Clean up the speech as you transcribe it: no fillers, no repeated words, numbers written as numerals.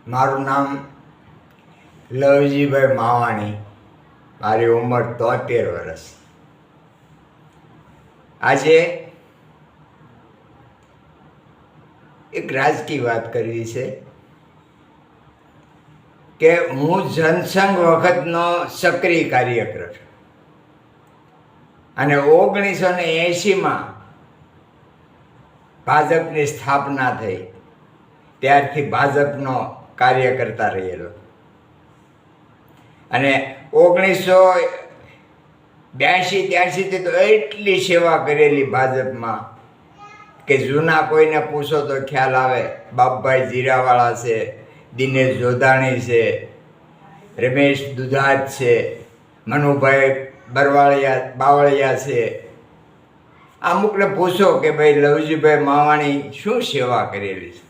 મારું નામ લવજીભાઈ માવાણી, મારી ઉંમર 73 વર્ષ. આજે એક રાજકીય વાત કરવી છે કે હું જનસંઘ વખતનો સક્રિય કાર્યકર છું અને 1980માં ભાજપની સ્થાપના થઈ ત્યારથી ભાજપનો કાર્યકર્તા રહેલો અને 1982-83થી તો એટલી સેવા કરેલી ભાજપમાં કે જૂના કોઈને પૂછો તો ખ્યાલ આવે. બાપભાઈ જીરાવાળા છે, દિનેશ જોધાણી છે, રમેશ દુધાત છે, મનુભાઈ બાવળિયા છે. અમુકને પૂછો કે ભાઈ લવજીભાઈ માવાણી શું સેવા કરેલી છે.